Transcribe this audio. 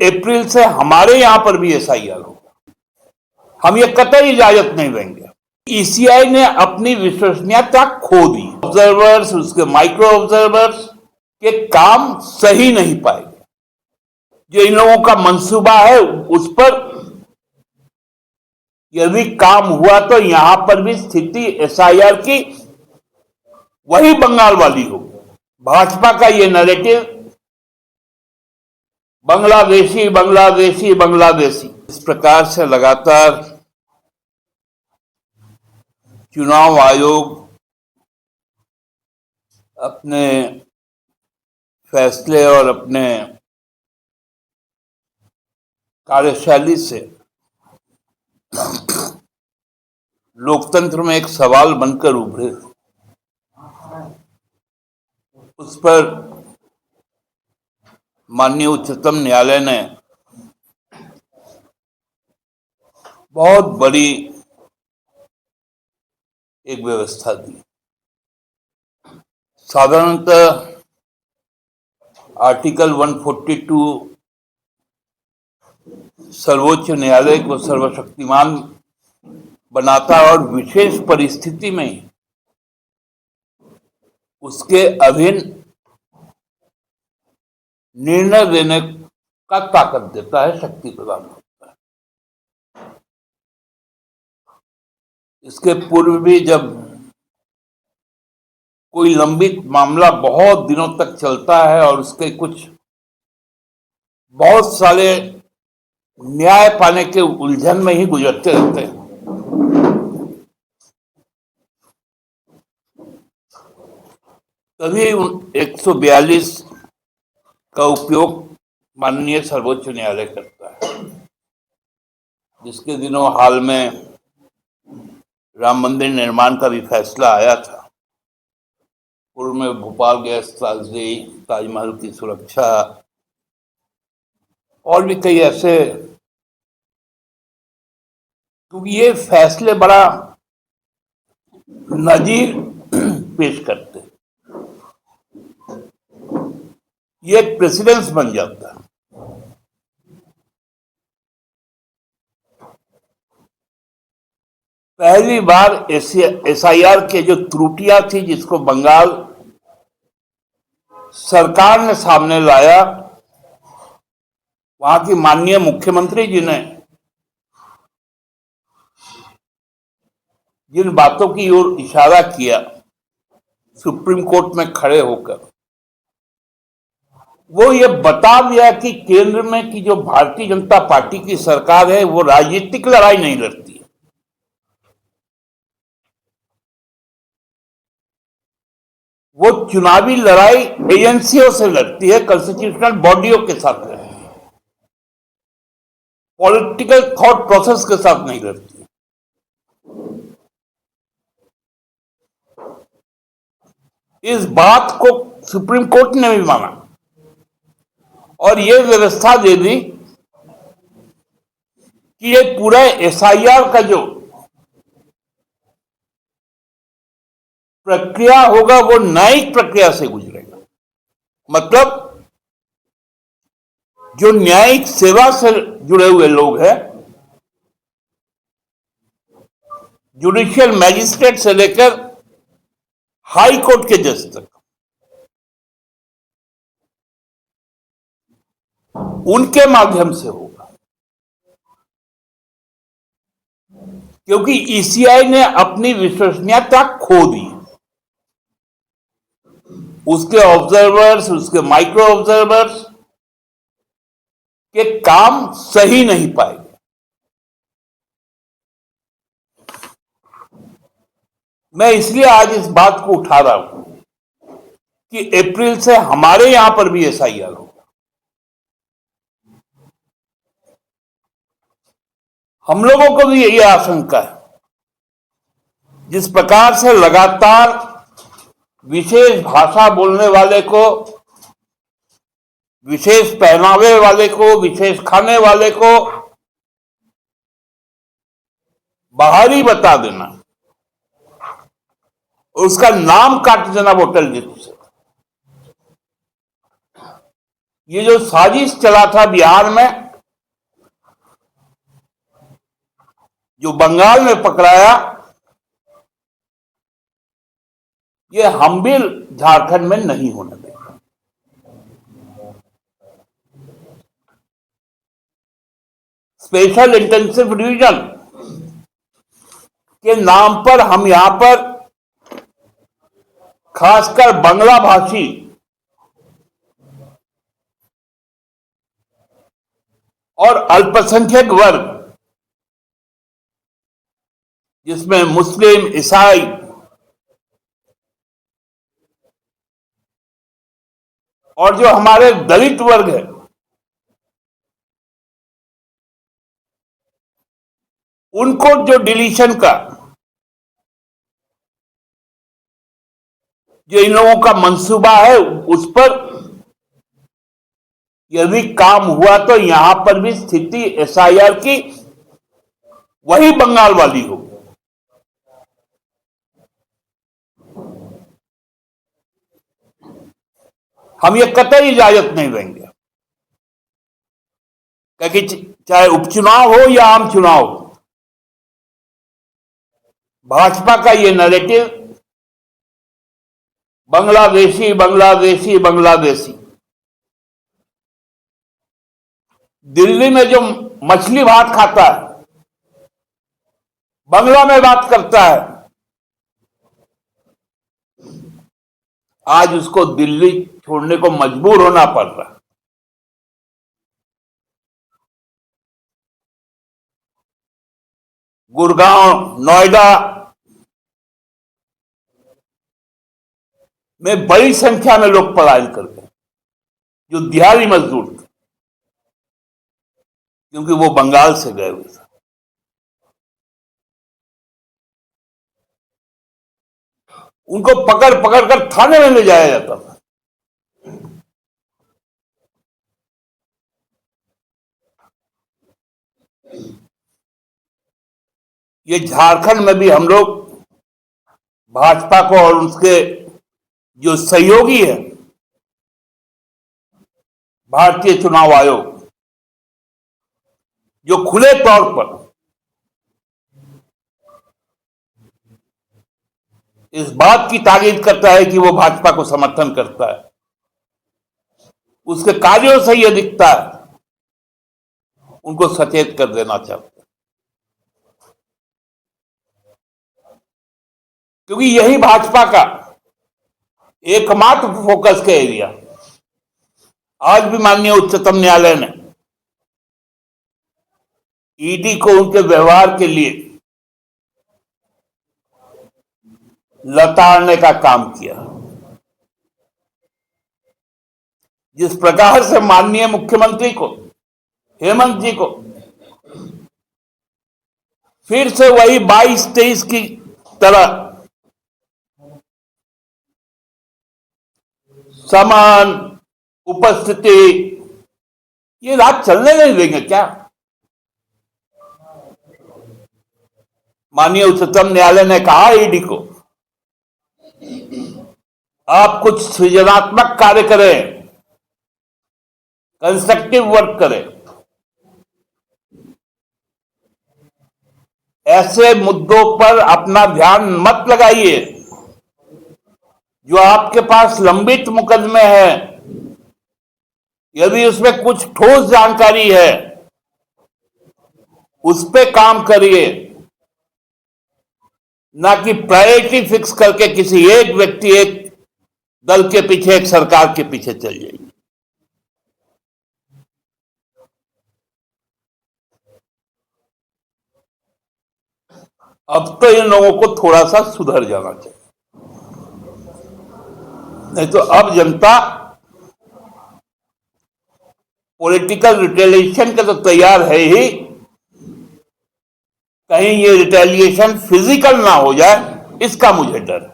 अप्रैल से हमारे यहां पर भी एसआईआर होगा। हम ये कतई इजाजत नहीं देंगे। ईसीआई ने अपनी विश्वसनीयता खो दी। ऑब्जर्वर्स, उसके माइक्रो ऑब्जर्वर्स के काम सही नहीं पाएंगे। जो इन लोगों का मंसूबा है उस पर यदि काम हुआ तो यहां पर भी स्थिति एसआईआर की वही बंगाल वाली होगी। भाजपा का ये नैरेटिव बांग्लादेशी बांग्लादेशी बांग्लादेशी, इस प्रकार से लगातार चुनाव आयोग अपने फैसले और अपने कार्यशैली से लोकतंत्र में एक सवाल बनकर उभरे। उस पर माननीय उच्चतम न्यायालय ने बहुत बड़ी एक व्यवस्था दी। साधारणतः आर्टिकल 142 सर्वोच्च न्यायालय को सर्वशक्तिमान बनाता है और विशेष परिस्थिति में उसके अधीन निर्णय देने का ताकत देता है, शक्ति प्रदान करता है। इसके पूर्व भी जब कोई लंबित मामला बहुत दिनों तक चलता है और उसके कुछ बहुत सारे न्याय पाने के उलझन में ही गुजरते रहते हैं, तभी 142 का उपयोग माननीय सर्वोच्च न्यायालय करता है। जिसके दिनों हाल में राम मंदिर निर्माण का भी फैसला आया था। पूर्व में भोपाल गैस त्रासदी, ताजमहल की सुरक्षा और भी कई ऐसे, क्योंकि ये फैसले बड़ा नजीर पेश करते, ये प्रेसिडेंस बन जाता है। पहली बार एसआईआर के जो त्रुटियां थी जिसको बंगाल सरकार ने सामने लाया, वहां की माननीय मुख्यमंत्री जी ने जिन बातों की ओर इशारा किया सुप्रीम कोर्ट में खड़े होकर, वो ये बता दिया कि केंद्र में की जो भारतीय जनता पार्टी की सरकार है वो राजनीतिक लड़ाई नहीं लड़ती है। वो चुनावी लड़ाई एजेंसियों से लड़ती है, कॉन्स्टिट्यूशनल बॉडियों के साथ लड़ती है, पॉलिटिकल थॉट प्रोसेस के साथ नहीं लड़ती है। इस बात को सुप्रीम कोर्ट ने भी माना और ये व्यवस्था दे दी कि ये पूरा एसआईआर का जो प्रक्रिया होगा वो न्यायिक प्रक्रिया से गुजरेगा। मतलब जो न्यायिक सेवा से जुड़े हुए लोग हैं, जुडिशियल मैजिस्ट्रेट से लेकर हाई कोर्ट के जज तक, उनके माध्यम से होगा। क्योंकि ईसीआई ने अपनी विश्वसनीयता खो दी। उसके ऑब्जर्वर्स, उसके माइक्रो ऑब्जर्वर्स के काम सही नहीं पाएंगे। मैं इसलिए आज इस बात को उठा रहा हूं कि अप्रैल से हमारे यहां पर भी एसआईआर होगा। हम लोगों को भी यही आशंका है। जिस प्रकार से लगातार विशेष भाषा बोलने वाले को, विशेष पहनावे वाले को, विशेष खाने वाले को बाहरी बता देना, उसका नाम काट देना वोटर लिस्ट से, ये जो साजिश चला था बिहार में, जो बंगाल में पकड़ाया, ये हम भी झारखंड में नहीं होने देंगे। स्पेशल इंटेंसिव डिवीजन के नाम पर हम यहां पर खासकर बांग्ला भाषी और अल्पसंख्यक वर्ग, जिसमें मुस्लिम, ईसाई और जो हमारे दलित वर्ग है, उनको जो डिलीशन का, जो इन लोगों का मंसूबा है, उस पर यदि काम हुआ तो यहां पर भी स्थिति एसआईआर की वही बंगाल वाली होगी। हम ये कतई इजाजत नहीं देंगे, क्योंकि चाहे उपचुनाव हो या आम चुनाव हो, भाजपा का ये नैरेटिव बांग्लादेशी बांग्लादेशी बांग्लादेशी, दिल्ली में जो मछली भात खाता है, बांग्ला में बात करता है, आज उसको दिल्ली छोड़ने को मजबूर होना पड़ रहा है। गुड़गांव, नोएडा में बड़ी संख्या में लोग पलायन कर गए, जो दिहाड़ी मजदूर थे, क्योंकि वो बंगाल से गए हुए थे। उनको पकड़ पकड़ कर थाने में ले जाया जाता था। ये झारखंड में भी हम लोग भाजपा को और उसके जो सहयोगी है, भारतीय चुनाव आयोग, जो खुले तौर पर इस बात की ताकीद करता है कि वो भाजपा को समर्थन करता है, उसके कार्यों से यह दिखता है, उनको सचेत कर देना चाहते हैं। क्योंकि यही भाजपा का एकमात्र फोकस का एरिया। आज भी माननीय उच्चतम न्यायालय ने ईडी को उनके व्यवहार के लिए लताड़ने का काम किया। जिस प्रकार से माननीय मुख्यमंत्री को, हेमंत जी को, फिर से वही 22-23 की तरह समान उपस्थिति, ये रात चलने नहीं देंगे क्या? माननीय उच्चतम न्यायालय ने कहा ईडी को, आप कुछ सृजनात्मक कार्य करें, कंस्ट्रक्टिव वर्क करें, ऐसे मुद्दों पर अपना ध्यान मत लगाइए जो आपके पास लंबित मुकदमे हैं। यदि उसमें कुछ ठोस जानकारी है, उस पे काम करिए, ना कि प्रायोरिटी फिक्स करके किसी एक व्यक्ति, एक दल के पीछे, एक सरकार के पीछे चल जाइए। अब तो इन लोगों को थोड़ा सा सुधर जाना चाहिए, नहीं तो अब जनता पॉलिटिकल रिटेलिएशन के तो तैयार है ही, कहीं ये रिटेलिएशन फिजिकल ना हो जाए, इसका मुझे डर है।